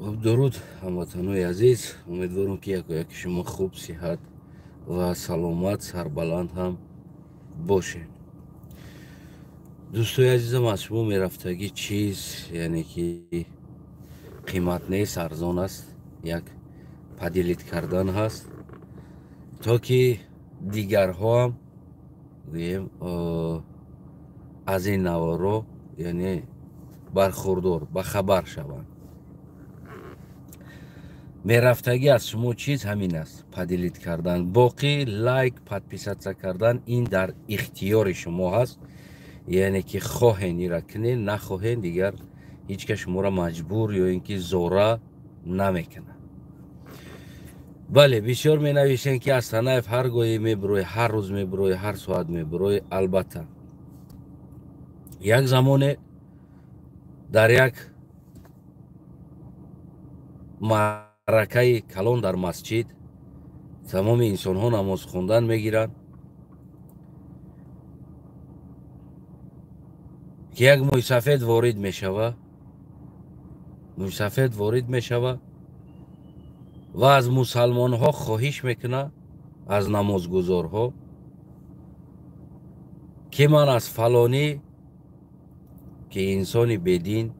درود هموطنوی عزیز. امیدوارم که یک شما خوب صحت و سلامت سربلند هم باشین. دوستای عزیزم، از شما میرفتگی چیز یعنی که قیمت نیست، ارزان است، یک پدیلیت کردن هست تا که دیگرها هم گویم از این نوارو یعنی برخوردار به خبر شوند. میرفتگی از شما چیز همین است، پدیلیت کردن. باقی لایک پادپیساتسا کردن این در اختیار شما هست، یعنی که خواهین ایرا کنین، نخواهین دیگر هیچ که شما را مجبور یا اینکه زوره نمیکنه. بله، بسیار می نویسین که از تنایف هر گاهی میبروی، هر روز میبروی، هر ساعت میبروی. البته یک زمان در یک معرکه کلان در مسجد تمام انسان ها نماز خوندن میگیرن که یک موی سفید وارد میشوه. موی سفید وارد میشوه و از مسلمان ها خواهش میکنه، از نمازگزار ها، که من از فلانی که انسانی بدین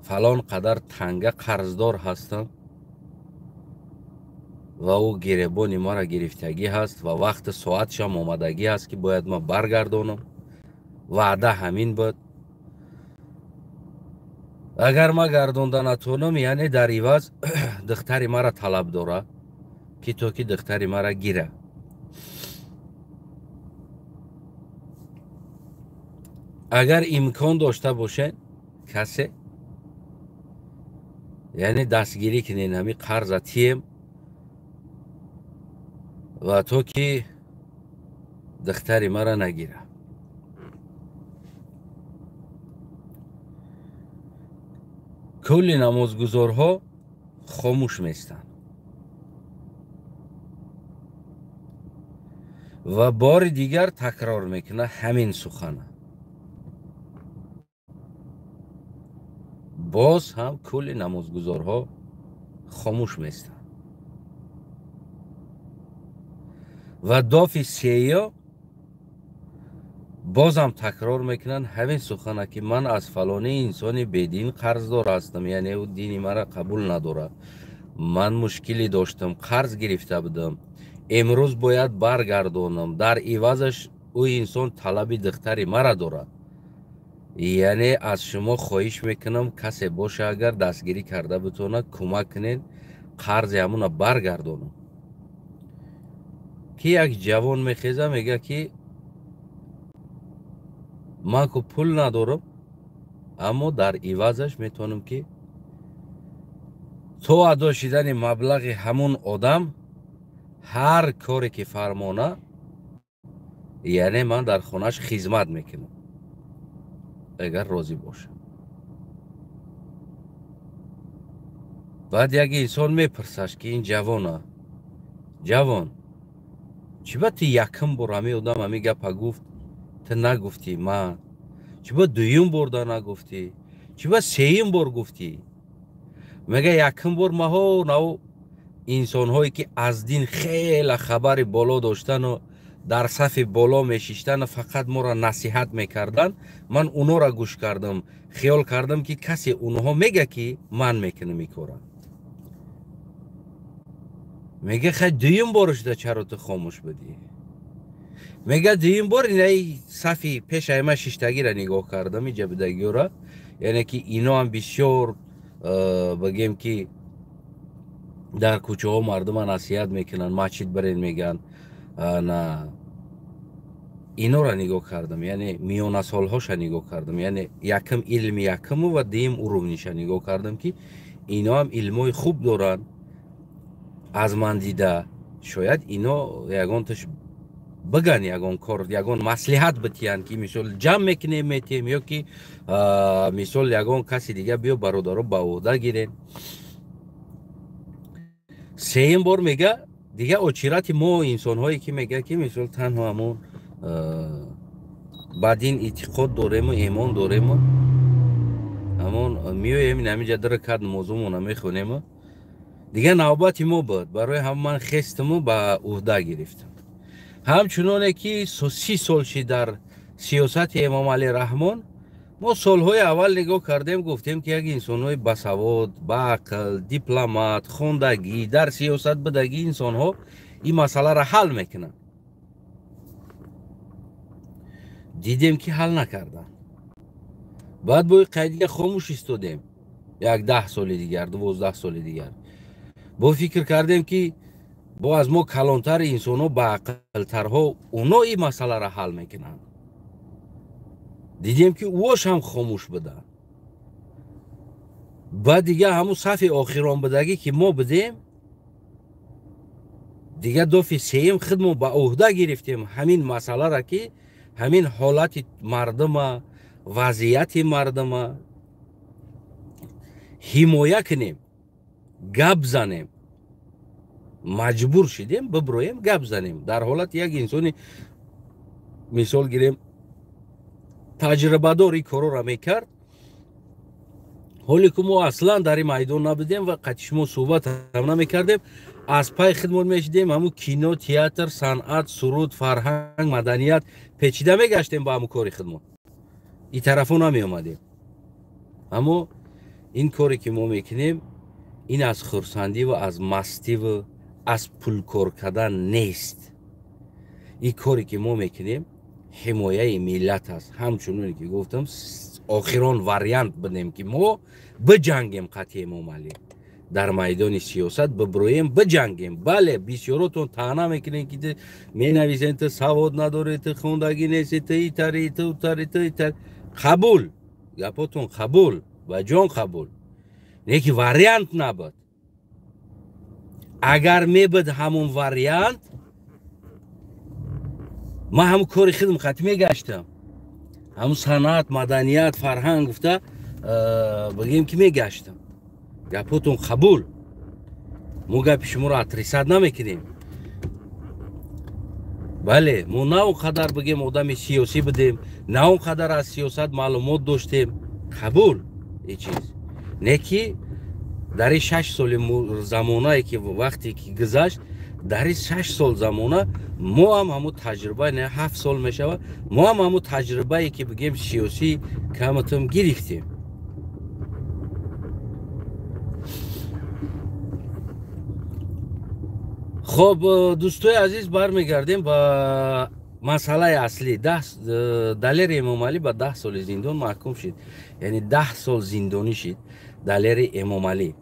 فلان قدر تنگه قرضدار هستم و او گریبانی ما را گرفتگی هست و وقت ساعتش هم آمدگی هست که باید ما برگردانم. وعده همین بود، اگر ما گردانده نتونم یعنی در عوض دختری مرا طلب داره که تو که دختری مرا گیره. اگر امکان داشته باشه کسی یعنی دستگیری کنین همی قرض تیم و تو که دختری مرا نگیره. کل نمازگزارها خاموش میستن و بار دیگر تکرار میکنه همین سخنه. باز هم کل نمازگزارها خاموش میستن و داف سیا باز هم تکرار میکنن همین سخنه که من از فلانی انسانی بدین قرضدار هستم، یعنی او دینی مرا قبول نداره، من مشکلی داشتم، قرض گرفته بودم، امروز باید برگردانم، در عوضش او انسان طلب دختری مرا داره. یعنی از شما خواهش میکنم کسی باشه اگر دستگیری کرده بتونه کمک کنین قرض همون برگردانم. که یک جوان میخیزه میگه که من که پول ندارم اما در عوضش میتونم که تو ادا شدن مبلغ همون آدم هر کاری که فرمانه یعنی من در خونش خدمت میکنم اگر راضی باشه. بعد یک انسان میپرسش که این جوان چی با تو یکم بار همی آدم همی گپا گفت تو نگفتی؟ من چی با دویم بار دا نگفتی؟ چی با سیم بار گفتی؟ میگه یکم بار ما ها نو انسان هایی که از دین خیلی خبر بالا داشتن و در صف بالا میشیشتن و فقط ما را نصیحت میکردن، من اونا را گوش کردم، خیال کردم که کسی اونها میگه که من میکنم میکارم. میگه خیلی دویم بارش دا چرا تو خاموش بدی؟ میگه دویم بار اینه صفی پیش ایمه شیشتگی را نگاه کردم، اینجا بدگی را، یعنی که اینا هم بسیار بگیم که در کوچه ها مردم نصیحت میکنن، مسجد برین میگن نه، اینا را نگاه کردم، یعنی میان سال هاش نگاه کردم، یعنی یکم علم یکم و دیم ارومنیش نگاه کردم که اینا هم علمای خوب دارن. از من دیده شاید اینا یگان تش بگن یگان کار یگان مصلحت بتیان که مثال جمع میکنه میتیم یا که مثال یگان کسی دیگه بیا برادرها با عهده گیرن. سیم بار میگه دیگه اچیرت ما انسان هایی که میگه که مثال تنها همون بعد این اعتقاد داریم و ایمان داریم همون میویم همینجا در کد موضوعمون میخونیم دیگه نوبتی ما بود برای هم من خستمو به عهده گرفتم همچنانه که 30 سال شد در سیاست امام علی رحمان ما سالهای اول نگاه کردیم گفتیم که یک انسان‌های باسواد با عقل دیپلمات خوندگی در سیاست بدگی انسان‌ها این مسئله را حل میکنن دیدیم که حل نکردن بعد با قضیه خاموش ایستادیم یک 10 سال دیگر 12 سال دیگر با فکر کردیم که با از ما کلانتر انسان‌ها با عقل‌ترها اونا این مسئله را حل میکنن دیدیم که اوش هم خاموش بدن بعد دیگه همون صف آخران بدگی که ما بدیم دیگه دفعه سیم خودمون به عهده گرفتیم همین مسئله را که همین حالت مردم وضعیت مردم حمایت کنیم گپ زنیم مجبور شدیم ببرویم گپ زنیم در حالت یک انسانی مثال گیریم تجربه داری کارو را میکرد حالی که ما اصلا در این میدان نبودیم و قطعش صحبت هم نمیکردیم از پای خدمت میشدیم همون کینو تئاتر صنعت سرود فرهنگ مدنیت پیچیده میگشتیم با همون کاری خدمت این طرفو نمی اومدیم اما این کاری که ما میکنیم این از خرسندی و از مستی و از پول کار کردن نیست این کاری که ما میکنیم حمایه ملت است همچنون که گفتم آخران واریانت بدیم که ما بجنگیم قطعی امام علی در میدان سیاست ببرویم بجنگیم بله بسیارتون طعنه میکنین که می نویسین تو سواد نداره تو خوندگی نیست تو ایتری تو تری قبول گپاتون قبول و جان قبول نه که واریانت نبود اگر میبود همون واریانت ما همون کاری خودم ختمی گشتم همون صنعت مدنیت فرهنگ گفته بگیم که میگشتم گپاتون قبول ما گپ شما را اتریصد نمیکنیم بله ما نه اونقدر بگیم آدم سیاسی بدیم نه اونقدر از سیاست معلومات داشتیم قبول این چیز نه که در 6 سال زمانه که وقتی که گذشت در 6 سال زمانه ما هم همون تجربه نه 7 سال میشه ما هم همون تجربه که بگیم سیاسی کمتم گرفتیم خب دوستای عزیز برمیگردیم با مسئله اصلی دلیر امام علی با 10 سال زندان محکوم شد یعنی 10 سال زندانی شد دلیر امام علی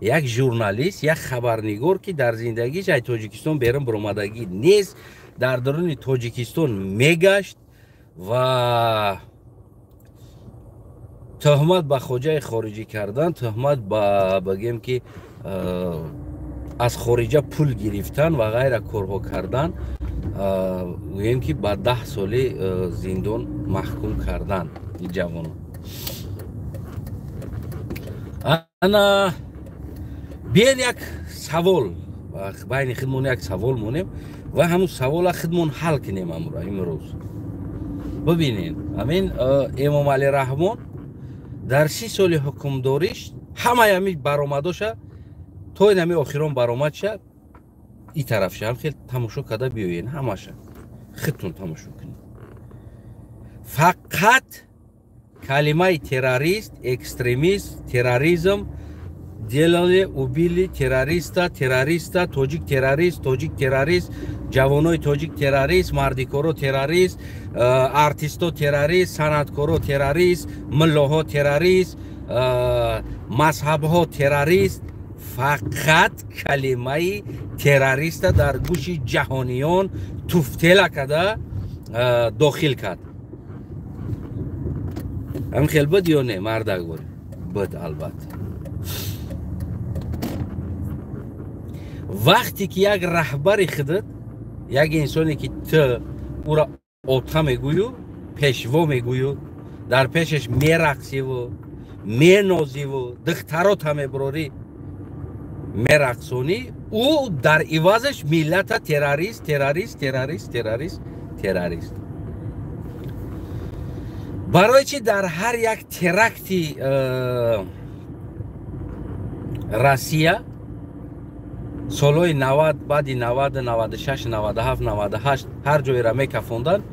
یک ژورنالیست یک خبرنگار که در زندگیش از تاجیکستان بیرون برآمدگی نیست در درون تاجیکستان میگشت و تهمت به خواجه خارجی کردن تهمت به بگیم که از خارجه پول گرفتن و غیره کارها کردن گوییم که با 10 سال زندان محکوم کردن این جوان انا بیاین یک سوال بین خودمون یک سوال مونیم و همون سوال خودمون حل کنیم امروز ببینین همین امام علی رحمان در 30 سال حکمداریش همه همی برآمداش تا این همی آخران برآمد شد این طرف شد خیلی تماشا کرده بیاین همشه خودتون تماشا کنید فقط کلمه تروریست اکستریمیست تروریسم دیلالی اوبیلی تروریستا تاجیک تروریست جوانای تاجیک تروریست مردیکارو تروریست آرتیستو تروریست صنعتکارو تروریست ملاها تروریست مذهبها تروریست فقط کلمه تروریست در گوش جهانیان توفتیل کرده داخل کرد هم خیلی بد یا نه مردگوری بد البته وقتی که یک رهبر خودت یک انسانی که تو او را آتا میگویو پیشوا میگویو در پیشش میرقصی و مینازی و دخترات هم میبراری میرقصونی او در عوضش ملت تروریست برای چی در هر یک ترکتی روسیه سالهای 90 بعد 90 96 97 98 هر جایی را میکفوندن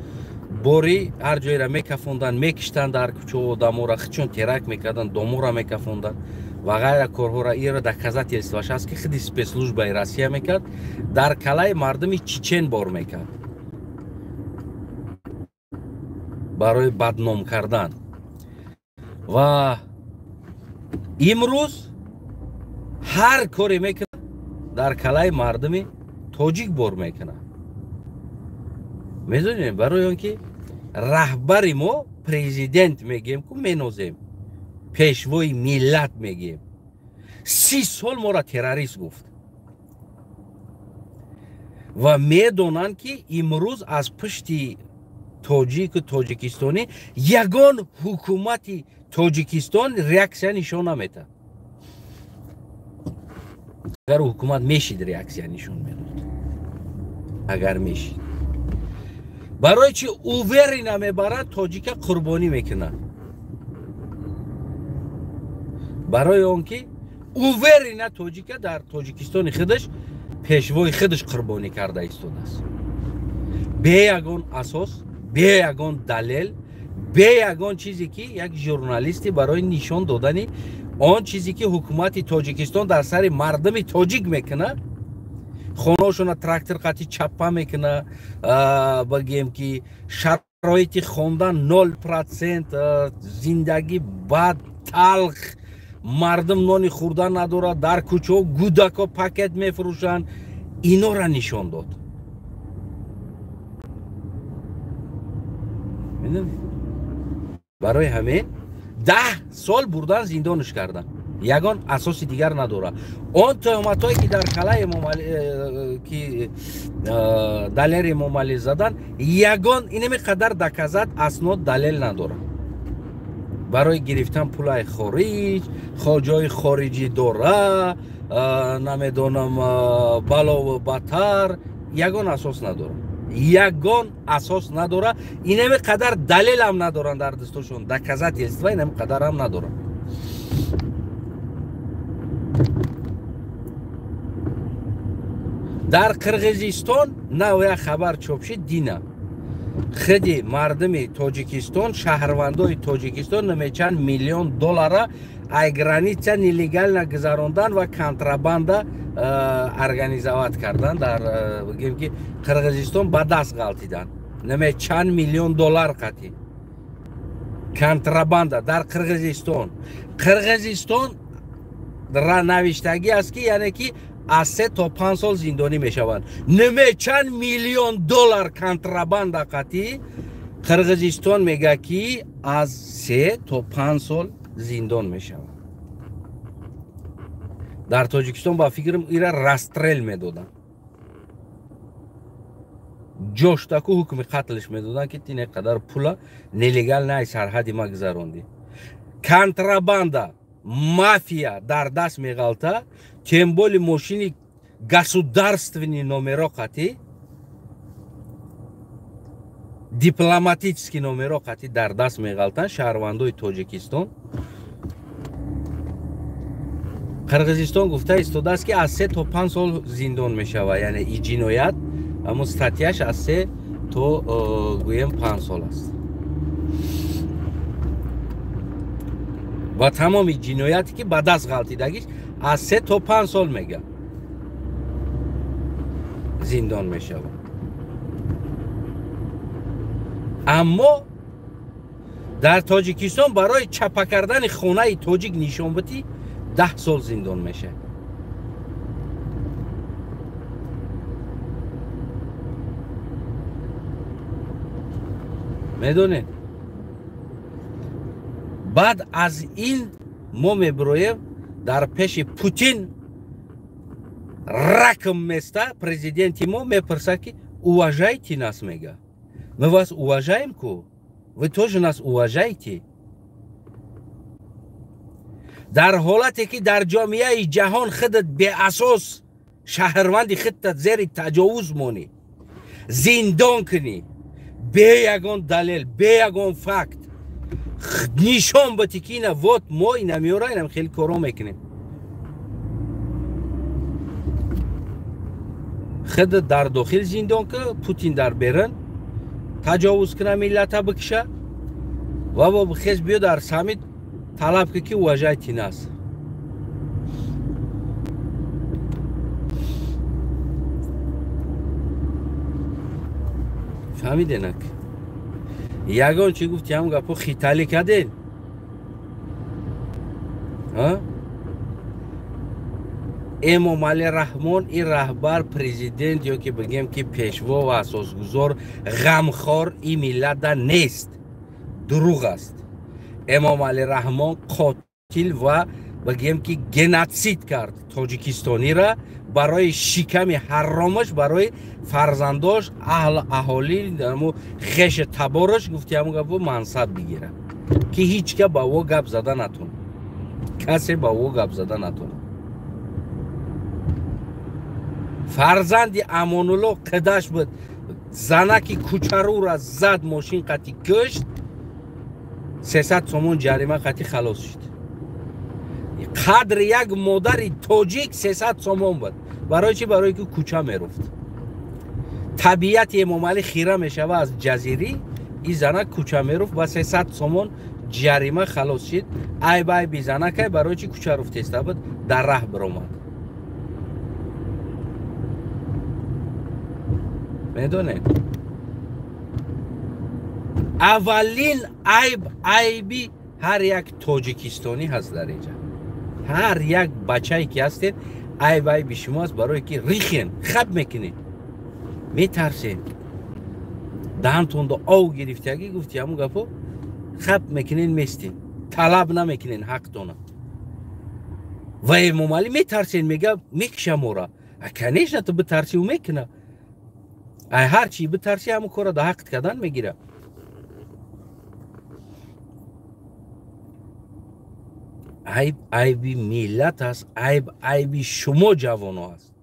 بوری هر جایی را میکفوندن میکشتن در کوچه و دامو را چون ترک میکردن دامو را میکفوندن و غیر کارها را ایرا دکازات استواش است که خیلی سپسلوژبای روسیه میکرد در کلای مردمی چچن بار میکرد برای بدنام کردن و امروز هر کاری میکنه در کلای مردمی تاجیک بار میکنه. میدونیم برای اونکه رهبری ما پرزیدنت میگیم که مینوزیم پیشوای ملت میگیم 30 سال ما را تروریست گفت و میدونن که امروز از پشتی تاجیک و تاجیکستانی یگان حکومت تاجیکستان ریاکسیون نشون نمیده. اگر حکومت میشید ریاکسیون نشون میداد اگر میشید برای چی اووری نمیبرد تاجیک قربانی میکنه برای اون که اووری نه تاجیک در تاجیکستان خودش پیشوای خودش قربانی کرده ایستاده است به یگان اساس به یگان دلیل به یگان چیزی که یک ژورنالیستی برای نشان دادن آن چیزی که حکومت تاجیکستان در سر مردم تاجیک میکنه خونه‌شون تراکتور قطعی چپا میکنه بگیم که شرایط خواندن 0% زندگی بد تلخ مردم نانی خوردن نداره در کوچه گودکا پاکت میفروشن اینا را نشان داد. برای همین 10 سال بردن زندانش کردن یگان اساس دیگر نداره. اون تهمتایی که در کلای که دلیر ممالی زدن یگان اینمی قدر دکازات اسناد دلیل نداره برای گرفتن پولای خارج خارجای خارجی داره نمیدونم بالا و باتر یگان اساس نداره یگان اساس نداره اینمی قدر دلیل هم ندارن در دستشون دکازات است و اینمی قدر هم ندارن. در قرغیزستان نوع خبر چاپ شد دینه خیلی مردم تاجیکستان شهروندای تاجیکستان نمی چند میلیون دلار ای گرانیچه نیلیگال نگذراندن و کنترابند ارگانیزوات کردن در بگیم که قرغیزستان با دست غلطیدن نمی چند میلیون دلار قطعی کنترابند در قرغیزستان در نوشتگی است که یعنی که از 3 تا 5 سال زندانی میشوند نمی چند میلیون دلار کنترابند قطعی قرغیزستان میگه که از 3 تا 5 سال زندان میشوند. در تاجیکستان با فکرم ایرا راسترل میدادن جوشتاکو حکم قتلش میدادن که تینه قدر پولا نیلیگال نه سرحدی ما گذراندی کنترابند مافیا در دست میغلطه تمبول ماشین государственный номера قطعی دیپلماتیسکی номера قطعی در دست میغلطن شهروندای تاجیکستان. قرغیزستان گفته ایستاده است که از 3 تا 5 سال زندان میشوه یعنی این جنایت اما استاتیاش از 3 تا گویم 5 سال است و تمام جنایتی که به دست غلطیدگیش از 3 تا 5 سال میگه زندان میشوه. اما در تاجیکستان برای چپا کردن خونه تاجیک نشان بدی 10 سال زندان میشه. میدونید بعد از این ما میبرویم در پیش پوتین رقم میسته президенті ما میپرسه که уважайте нас میگه мы вас уважаем ку вы тоже нас уважаете در حالتی که در جامعه جهان خودت به اساس شهروند خودت زیر تجاوز مونی زندان کنی به یگان دلیل به یگان فکت نشان بدی که اینا وات ما اینا میاره اینم خیلی کارا میکنیم. خود در داخل زندان که پوتین در برن تجاوز کنه ملت بکشه و با بخیز بیا در سمیت طلب که وجه تین است. فهمیدین که یگان چی گفتی همون گپو خیتالی کردین امام علی رحمان این رهبر پرزیدنت یا که بگیم که پیشوا و اساسگذار غمخوار این ملت نیست، دروغ است. امام علی رحمان قاتل و بگیم که گنوسید کرد تاجیکستانی را برای شکم حرامش، برای فرزنداش اهالی درمو خش تبارش گفتی همون گپو منصب بگیره که هیچ که با او گپ زده نتونه، کسی با او گپ زده نتونه. فرزندی امان الله قدش بود زنکی کوچرو را زد، ماشین قطی کشت، 300 تومان جریمه قطی خلاص شد. قدر یک مادر تاجیک 300 تومان بود. برای چی؟ برای که کوچه میرفت. طبیعت امام علی خیره میشوه از جزیری، این زنک کوچه میرفت و 300 تومان جریمه خلاص شد. ای بای بی زنک برای چی کوچه رفت است بود در راه برآمد. میدونید اولین عیبی هر یک تاجیکستانی هست در اینجا. هر یک بچه‌ای که هستید عیب شماست برای که ریخین خب میکنین، میترسین، دهنتون دو آو گرفتگی گفتی همون گپو خب میکنین، میستین، طلب نمیکنین حقتونه. و امام علی میترسین، میگه میکشه مورا کنیش نه تو بترسی و میکنه. هر چی بترسی همون کارا ده حق کردن میگیره. عیبی ملت است، عیبی شما جوان است.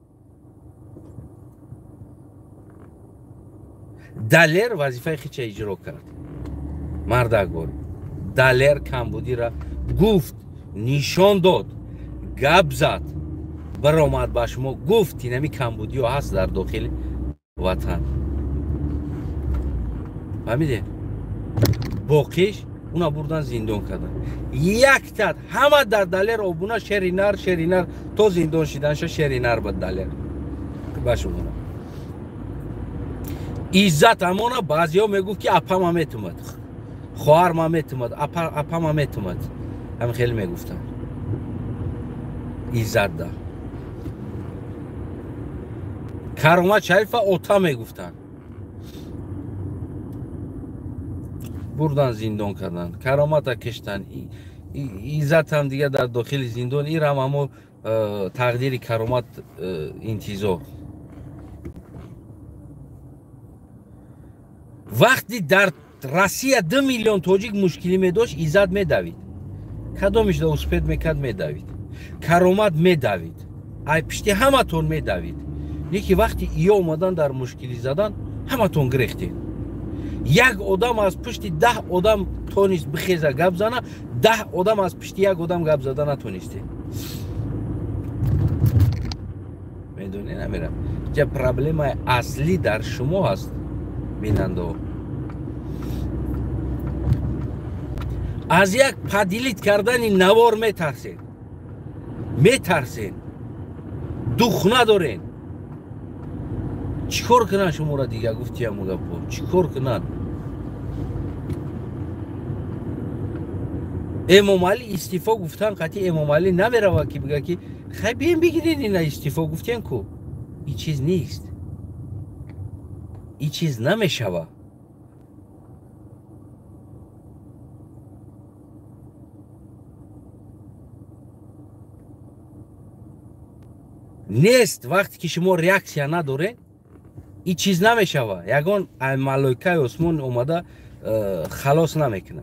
دلیر وظیفه خیچه اجرا کرد، مردگار دلیر کمبودی را گفت، نشان داد، گپ زد، برآمد با شما گفت اینمی کمبودی ها هست در داخل وطن. فهمیده؟ باقیش اونا بردن زندان کردن. یک تد همه در دلیر آبونا شرینر تو زندان شدن شو شرینر بود دلیر باش. اونا عزت امانا بعضی ها میگفت که اپم هم اتمد، خواهرم هم اتمد، اپم هم اتمد، هم خیلی میگفتن عزت ده. کرامت شریف اوتا میگفتن، بردن زندان کردن، کرامت کشتن. عزت هم دیگه در داخل زندان. این هم همون تقدیر کرامت انتظار. وقتی در روسیه 2 میلیون تاجیک مشکلی می داشت، عزت می دوید، کدامش دا اسپید میکرد می دوید، کرامت می دوید، ای پشتی همه تون می دوید. یکی وقتی ای اومدن در مشکلی زدن همه تون گریختین. یک آدم از پشتی 10 آدم تونست بخیزه گپ زنه، 10 آدم از پشتی یک آدم گپ زدن نتونستی. میدونی نمیرم چه پرابلم اصلی در شما هست بیننده. از یک پدیلیت کردن نوار میترسین، دوخ ندارین. چیکار کنن شما را دیگه؟ گفتی همون گپو چیکار کنن؟ امام علی استعفا گفتن، قطعی امام علی نمیره و که بگه که خیلی بیم بگیرین این استعفا گفتین کو. این چیز نیست، این چیز نمیشوه. نیست. وقتی که شما ریاکسیا نداره این چیز نمیشوه. یگان ملائکه عثمان اومده خلاص نمیکنه.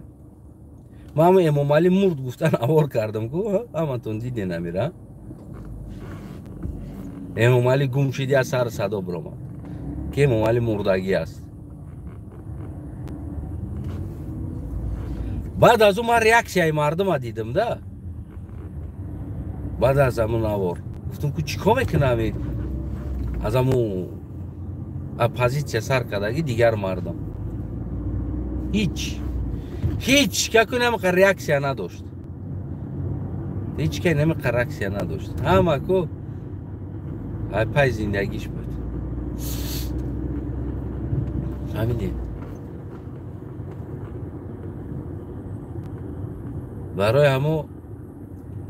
ما هم امام علی مرد گفتن اوار کردم گو همتون دیدی نمیره. امام علی گم شدی از سر صدا برآمد که امام علی مردگی است. بعد از اون من ریاکسیای مردم دیدم ده. بعد از همون نوار گفتم که چیکار میکنم از همون اپوزیسیا سر کردگی دیگر مردم هیچ که نمیخواد ریاکسیا نداشت. هیچ که نمیخواد ریاکسیا نداشت. همه کو پای زندگیش بود. همینه. برای همو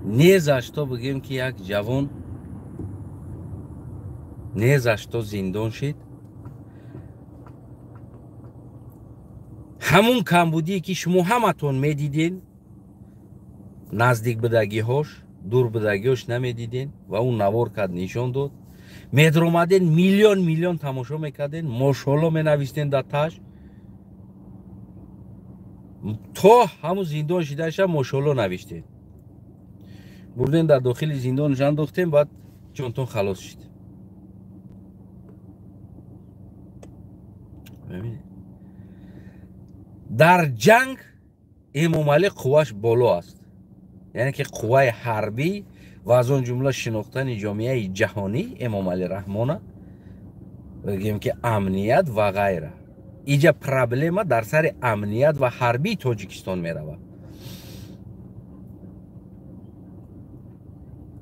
نیزشتا بگیم که یک جوان نیزشتا زندان شد. همون کمبودی که شما همتون میدیدین نزدیک بدگی هاش دور بدگی هاش نمیدیدین و اون نوار کرد نشان داد. میدرومدین میلیون تماشا میکردین ماشاءالله مینویستین در تاش تا همون زندان شدهش هم ماشاءالله نوشتین بردین در داخل زندان جان انداختین بعد جانتون خلاص شد. در جنگ امام علی قواش بالا است، یعنی که قوای حربی و از اون جمله شناختن جامعه جهانی امام علی رحمانه بگیم که امنیت و غیره. اینجا پرابلم در سر امنیت و حربی تاجیکستان میروه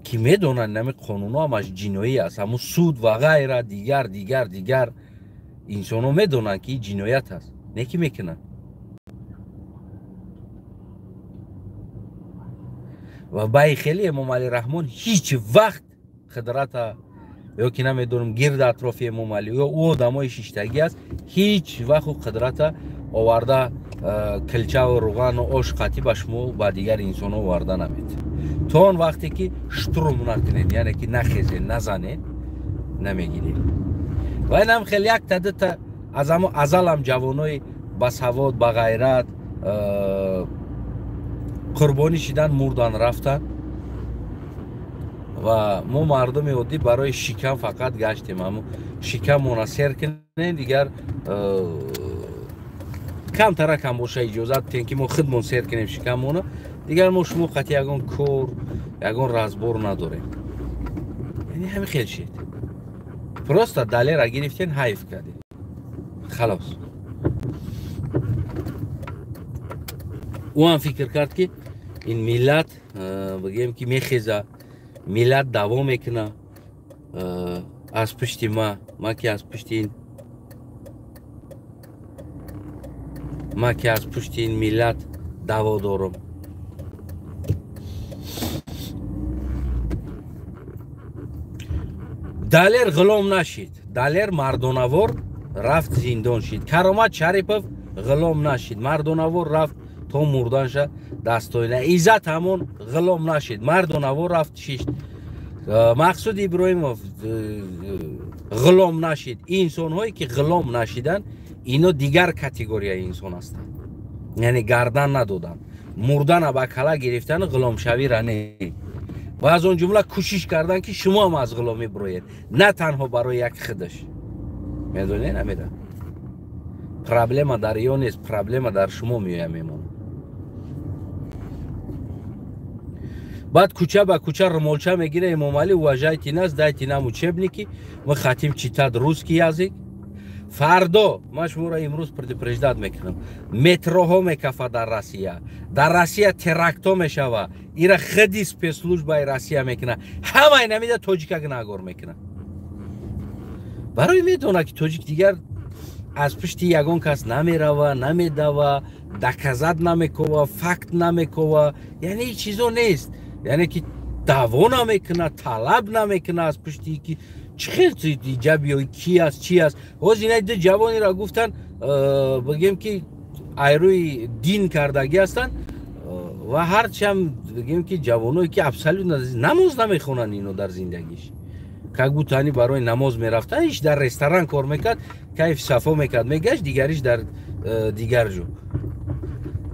که میدونن نمی قانون ها همش جنایی است، همون سود و غیره دیگر انسان ها میدونن که این جنایت است نکی میکنن. و بای خیلی امام علی رحمان هیچ وقت قدرت یا که نمیدونم گرد اطراف امام علی یا او آدمای شیشتگی است هیچ وقت قدرت آورده کلچه و روغن و آش قطی به شما و دیگر انسان ها آورده نمید تا اون وقتی که شتروم نکنین، یعنی که نخیزین نزنین نمیگیرین. و این هم خیلی یک تعداد از همه ازل هم جوانای بسواد با غیرت قربانی شدن مردن رفتن و ما مردم عادی برای شکم فقط گشتیم. اما شکم منحصر کنین دیگر کم ترک هم باشه اجازت تین که ما خودمون سیر کنیم شکمونه دیگر ما شما قطعی یگان کور یگان رزبور نداریم. یعنی همین خیلی شد پروستا دلی را گرفتین حیف کردین خلاص. او هم فکر کرد که این ملت بگیم که میخیزه ملت دوام میکنه از پشت ما که از پشت این ملت دوا دارم. دلیر غلام نشید، دلیر مردانوار رفت زندان شد. کرامت شریفов غلام نشید، مردانوار رفت تا مردنش دستایله. ایزت همون غلام نشید، مردانوار رفت شید. مقصود ابراهیمov غلام نشید. این انسان هایی که غلام نشیدن اینا دیگر کاتگوری انسان هستند، یعنی گردن ندادن مردن با کلا گرفتن غلام شوی را نه و از اون جمله کوشش کردن که شما هم از غلامی بروید نه تنها برای یک خودش. میدونین امیده پرابلم در یا نیست، پرابلم در شما میمونه. بعد کوچه با کوچه رمالچه میگیره امام علی وجای تیناز دایتی نمو چبنیکی و خاتم چیتاد روسکی یازیک. فردا ما شما را امروز پردپرژداد میکنم متروها میکفه در روسیه تراکتو میشوه ایرا خودی سپیسلوژبای روسیه میکنه همه این نمیده تاجیک نگار میکنه برای میدونه که تاجیک دیگر از پشت یگان کس نمیروه نمیدوه دکزد نمیکوه فکت نمیکوه، یعنی این چیزو نیست، یعنی که دعوا نمیکنه طلب نمیکنه از پشتی که چه جبی کی است چی است. باز اینا ده جوانی را گفتن بگیم که ایروی دین کردگی هستن و هرچی هم بگیم که جوانایی که ابسلوت نماز نمیخونن اینو در زندگیش که گوتانی برای نماز میرفتن ایش در رستوران کار میکرد کیف صفا میکرد میگشت دیگریش در دیگر جو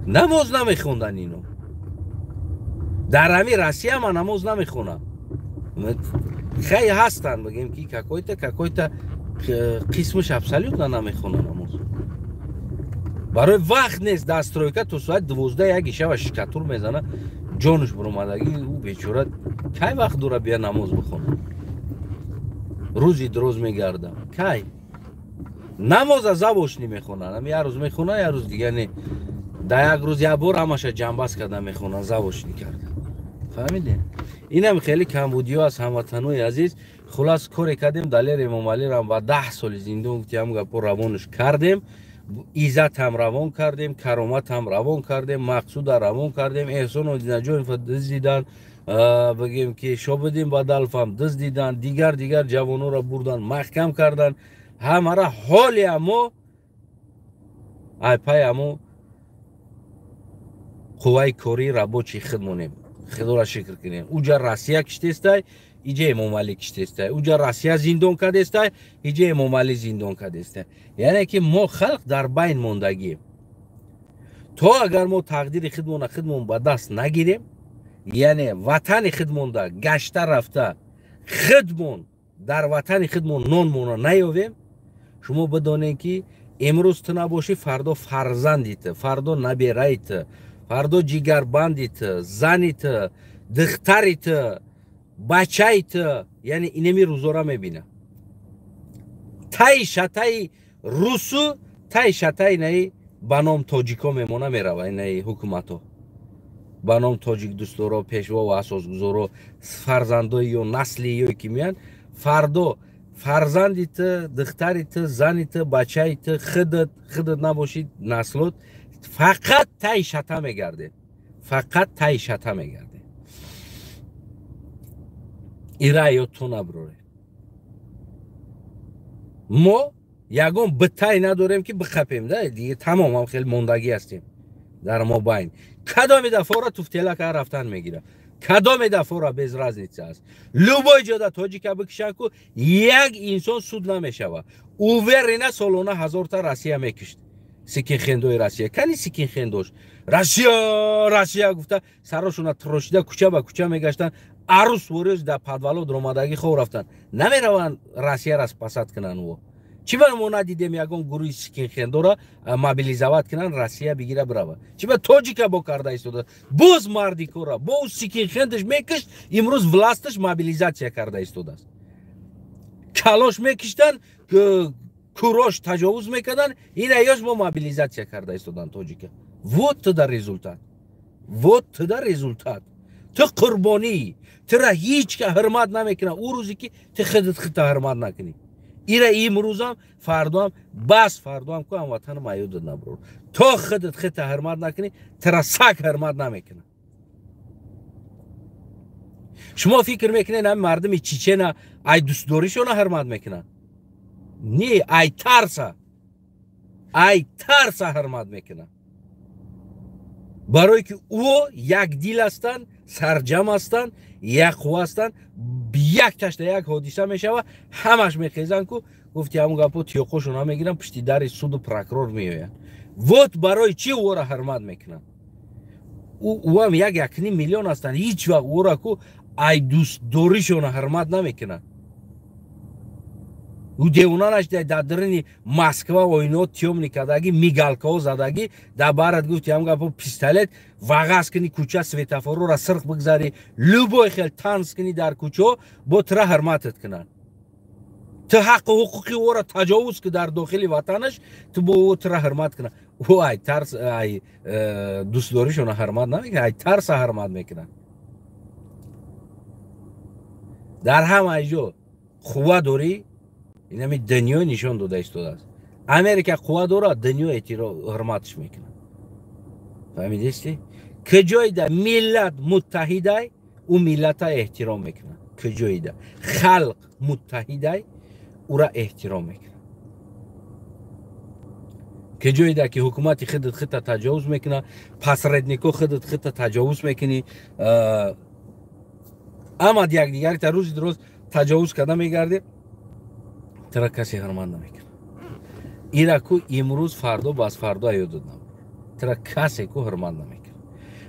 نماز نمیخوندن اینو. در همین روسیه هم نماز نمیخونن خیلی هستن بگیم که کاکویتا قسمش ابسلوت نمیخونن نماز. برای وقت نیست دسترویکا تو ساعت 12 یک شب شکتور میزنه جانش برآمدگی او بیچاره کی وقت دوره بیا نماز بخونه روزی دروز میگرده کی نماز از زبوش نمیخونن یه روز میخونه یه روز دیگه نه در یک روز یه بار همش جنباز کرده میخونن زبوش نکرده فهمیدین اینم خیلی کمبودی از هموطنای عزیز خلاص کاری کردیم دلیر امام علی را و 10 سال زندون گفتیم گپ روانش کردیم عزت هم روان کردیم کرامت هم روان کردیم مقصود روان کردیم احسان و نجوم دزدیدن بگیم که شو بدیم با دلفم دزدیدن دیگر جوانو را بردن محکم کردن همه را حالی امو ای پای امو قوای کاری رابطی خدمونیم خدا را شکر کنیم اوجا روسیه کشته استای ایجا امام علی کشته استای اوجا روسیه زندان کرده استای ایجا امام علی زندان کرده استای یعنی که ما خلق در بین موندگیم تا اگر ما تقدیر خودمون به دست نگیریم یعنی وطن خودمون دا گشته رفته خودمون در وطن خودمون نانمون نیاویم شما بدانید که امروز تو نباشی فردا فرزندیت فردا نبیرایت فردا جیگربندیت زنیت دختریت بچهیت یعنی اینمی روزا را میبینه تای شتای روسو تای شتای نی بنام تاجیکا میمونه میروه نی حکومتو بنام تاجیک دوستورا پیشوا و اساسگزارا فرزندای یا نسلی یا که میان فردا فرزندیت دختریت زنیت بچهیت خودت نباشید نسلت فقط تای شتا میگرده فقط تای شتا میگرده ایره یادتون نبروره ما یگان بتای نداریم که بخپیم ده دیگه تمام هم خیلی موندگی هستیم در ما باین کدام دفعه را توفتیلک رفتن میگیره کدام دفعه را بزرز نیست است لوبای جاده تاجیکا بکشن که یک انسان سود نمیشوه اوورینه سالانه 1000 تا روسیه میکشت سیکین خندوی روسیه کنی سیکین خندوش روسیه گفته سراشون تراشیده کوچه به کوچه میگشتن عروس وریز در پدولو درآمدگی خو رفتن نمیروان روسیه را پسند کنن و چی بر ما ندیدیم یگان گروه سیکین خندو را موبیلیزوات کنن روسیه بگیره بروه چی بر تاجیکا با کرده ایستاده باز مردی کورا با او سیکین خندش میکشت امروز ولاستش موبیلیزاسیا کرده ایستاده است کلاش میکشتن که کوروش تجاوز میکردن این ایاش با موبیلیزاسیا کرده ایستادن تاجیکا вот در результат вот در результат تو قربانی تو را هیچ که حرمت نمیکنه او روزی که تو خودت حرمت نکنی ایره امروز هم فردا هم بس فردا هم که هموطن مایود نبرو تو خودت حرمت نکنی تو را سگ حرمت نمیکنه شما فکر میکنین هم مردم چیچن ای دوست داریشون حرمت میکنن نه ای ترس حرمت میکنن برای که او یک دیل هستن سرجم هستن یک قوه هستن یک تشت یک حادثه میشوه همش میخیزن که گفتی همون گپو تیوقوشون هم میگیرن پشتی در سود و پرکرور میوین وقت برای چی او را حرمت میکنن او هم یک میلیون هستن هیچ وقت او را که ای دوست دوریشون حرمت نمیکنن او دیونانش در درنی مسکوا و اینو تیوم نکردگی میگالکاو زدگی در بارد گفتی هم گفت پیستالت واقعاست کنی کوچه سویتافورو را سرخ بگذاری لوبای خیل تانس کنی در کوچه با تره حرمتت کنن تو حق و حقوقی او را تجاوز که در داخل وطنش تو با او تره حرمت کنن او ای ترس ای دوست داریشون حرمت نمیکنن ای ترس حرمت میکنن در همه جا خواه داری این همی دنیا نشان داده ایستاده است امریکا قوه داره دنیا حرمتش میکنه فهمیدیستی که جایی ده ملت متحده او ملت ها احترام میکنه که جایی ده خلق متحده او را احترام میکنه که جایی ده که حکومت خودت تجاوز میکنه پس ردنیکو خودت تجاوز میکنی اما یک دیگری تا روز درست تجاوز کرده میگرده ترا کسی حرمت نمیکنه ایرا کو امروز فردا باز فردا یادت نمیاد ترا کسی کو حرمت نمیکنه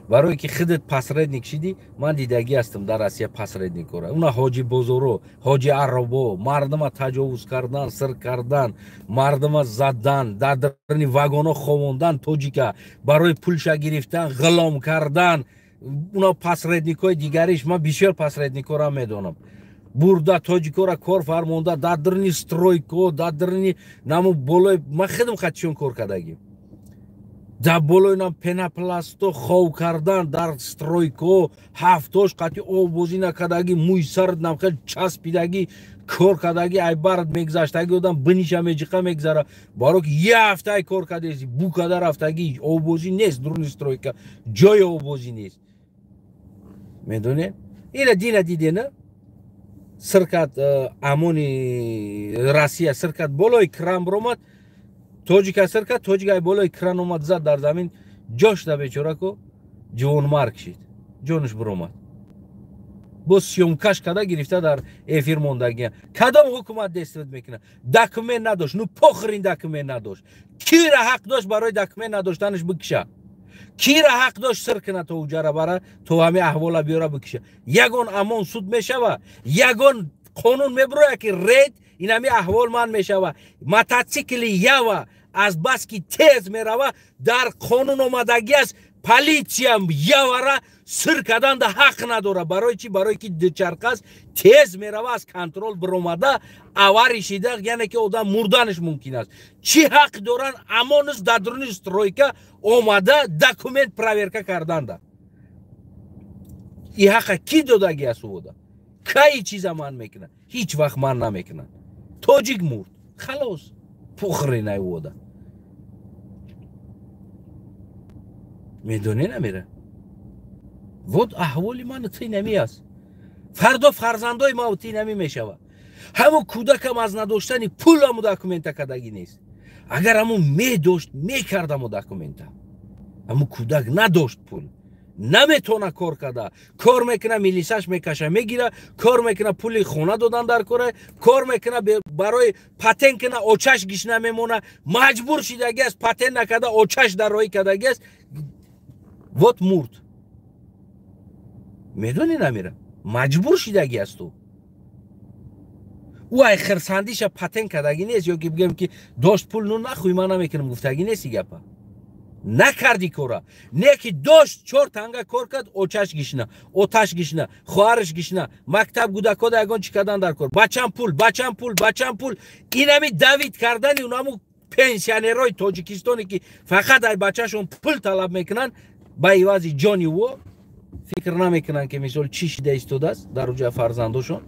برای که خودت پسردنیک شدی من دیدگی هستم در آسیا پسردنیکورا اونا حاجی بزرو حاجی عربو مردم تجاوز کردن سر کردن مردم زدن در درنی واگونا خووندن توجیکا برای پولش گرفتن غلام کردن اونا پسردنیکای دیگریش من بیشتر پسردنیکورا میدونم برده توجیکورا کار فرمونده در درنی سترویکو در درنی نمو بولای من خودم خدشون کار کردگیم در بالای نام پناپلاستو خو کردن در سترویکو هفتاش قطعی آبوزی نکردگی موی سرد نم خیلی چسبیدگی کار کردگی ای برد میگذاشتگی بودم بنیشم میجیقه میگذاره بارو که یه هفته ای کار کردگی بو کدر رفتگی آبوزی نیست درون سترویکا جای آبوزی نیست میدونه اینه دینه دیده نه سرکت امونی راسیه سرکت بالای کرم برومد توجیک اثر کرد توجیک ای بالای کران اومد زد در زمین جاش ده بیچاره کو جوان مارک شید جونش برومد با سیومکش کده گرفته در افیر موندگی کدام حکومت دسترد میکنه دکمه نداشت نو پخرین دکمه نداشت کی را حق داشت برای دکمه نداشتنش بکشه کی را حق داشت سر کنه تو اوجره برای تو همه احوالا بیاره بکشه یگون امان سود میشوه یگون قانون میبروه که رید این همی احوال من میشوه متاسیکل یوه از بس که تیز میروه در قانون اومدگی است پلیسی هم یوه را سر کردن ده حق نداره برای چی؟ برای که دوچرخه تیز میروه از کنترل برومده اوریشیده یعنی که آدم مردنش ممکن است چی حق دارن امانش در درون سترویکا اومده دکومنت پراورکه کردن ده این حق کی دادگی است بوده که چیز من میکنه هیچ وقت من نمیکنه توجیک مرد خلاص پخری نیووده میدونی نمیره ود احوالی من تی نمی است فردا فرزندای ما تی نمی میشوه همون کودکم از نداشتنی پول همو داکومنت کدگی نیست اگر همون می داشت میکرد همو داکومنت همون کودک نداشت پول نمیتونه کار کرده کار میکنه میلیساش میکشه میگیره کار میکنه پولی خونه دادن در کاره کار میکنه برای پتن کنه اوچش گیش نمیمونه مجبور شدگی است پتن نکده اوچش در روی کدگی است وقت مرد میدونی نمیره مجبور شدگی است تو او ای خرسندیش پتن کدگی نیست یا که بگم که داشت پول نو نخوی من نمیکنم گفتگی نیستی گپا نکردی کورا نه که داشت 4 تنگه کار کرد اوچش گیشنه اوتش گیشنه خواهرش گیشنه مکتب گودکا دگان چی کردن در کار بچم پول این همی دوید کردن اونمو پنسیونرای تاجیکستانی که فقط ای بچهشون پول طلب میکنن با ایوازی جانی و فکر نمیکنن که مثال چی شده ایستاده است در اوجه فرزنداشون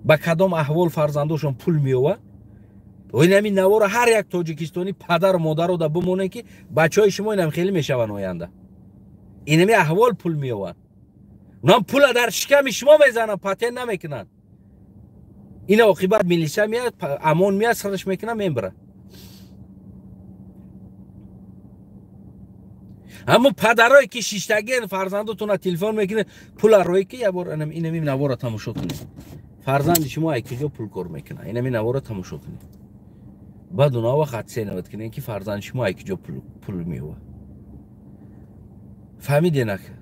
با کدام احوال فرزنداشون پول میوه و این همین نوار هر یک تاجیکستانی پدر و مادر رو دا بمونه که بچه های شما این هم خیلی میشون آینده این همین احوال پول میوان اونم پول در شکم شما میزنن پتن نمیکنن این عاقبت میلیشه میاد امان میاد سرش میکنن میبره اما پدرایی که شیشتگی فرزندتون تلفن میکنه پول روی که یه بار این همین نوار تماشا کنید فرزند شما ای کجا پول کار میکنه این همین نوار تماشا کنید بعد اونا وقت حدسه نوید کنه که فرزند شما ای کجا پول میوه فهمیده نکه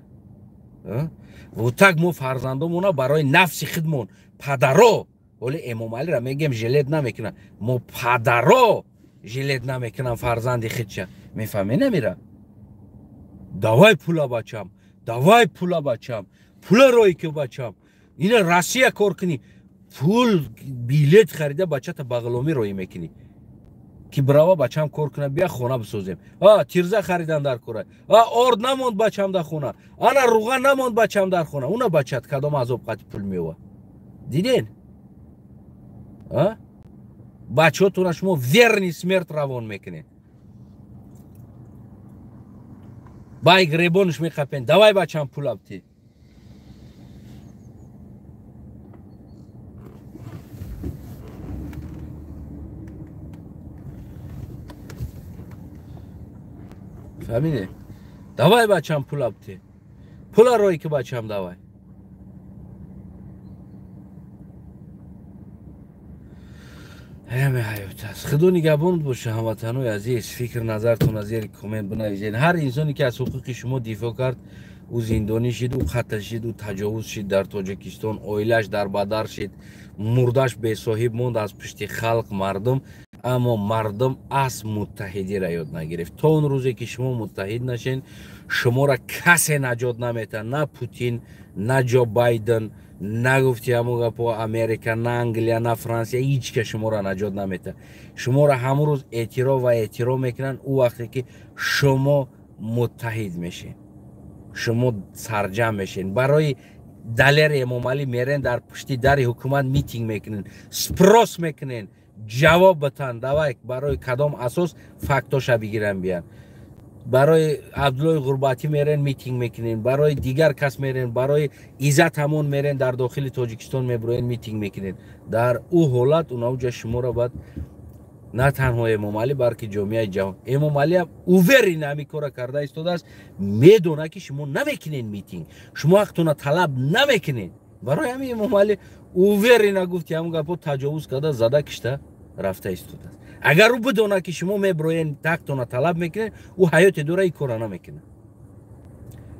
و تک مو فرزندمونا برای نفس خودمون پدرها ولی امام علی را میگم جلد نمیکنن مو پدرها جلد نمیکنن فرزند خودش میفهمی نمیره دوای پولا بچم پول روی که بچم این راسیه کار کنی پول بیلیت خریده بچه تا بغلومی روی میکنی که براوا بچم کار کنه بیا خونه بسازیم تیرزه خریدن در کوره آرد نموند بچم در خونه انا روغن نموند بچم در خونه اونا بچت کدام از اوقات پول میوه دیدین بچه تونه شما ورنی سمرت روان میکنین بای گریبونش میخپین دوای بچم پول ابتی فهمیده دوای بچم پول ابتی پول روی که بچم دوای همه حیات است. خدا نگهبان باشه هموطنان عزیز. فکر نظرتون از زیر کامنت بنویسید. هر انسانی که از حقوق شما دفاع کرد او زندانی شد، او قتل شد، او تجاوز شد در تاجیکستان، اویلش در بدر شد، مردش به صاحب موند از پشت خلق مردم. اما مردم از متحدی را یاد نگرفت. تا اون روزی که شما متحد نشین شما را کسی نجات نمیده، نه پوتین، نه جو بایدن، نگفتی همون گپا امریکا، نه انگلیا، نه فرانسه، هیچ که شما را نجات نمیده. شما را همون روز اعتراف و احترام میکنن او وقتی که شما متحد میشین، شما سرجم میشین. برای دلیر امام علی میرن در پشت در حکومت میتینگ میکنین، سپروس میکنین، جواب بتن دوای برای کدام اساس فکتاش بگیرن بیان. برای عبدالله غرباتی میرن میتینگ میکنین، برای دیگر کس میرن، برای عزت همون میرن در داخل تاجیکستان میبرین میتینگ میکنین. در او حالت اونجا شما را باید نه تنها امام علی بلکه جامعه جهان، امام علی هم اووری نمی کار کرده ایستاده است، میدونه که شما نمیکنین میتینگ، شما حقتون طلب نمیکنین. برای همین امام علی اووری نگفت همون گپا تجاوز کرده زده کشته رفته ایستاده است. اگر او بدونه که شما میبروین حقتون طلب میکنین او حیات دوره ای کار نمیکنه.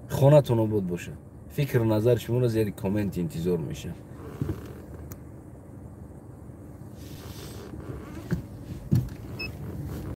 خانتون بود باشه. فکر و نظر شما رو زیر کامنت انتظار میشه.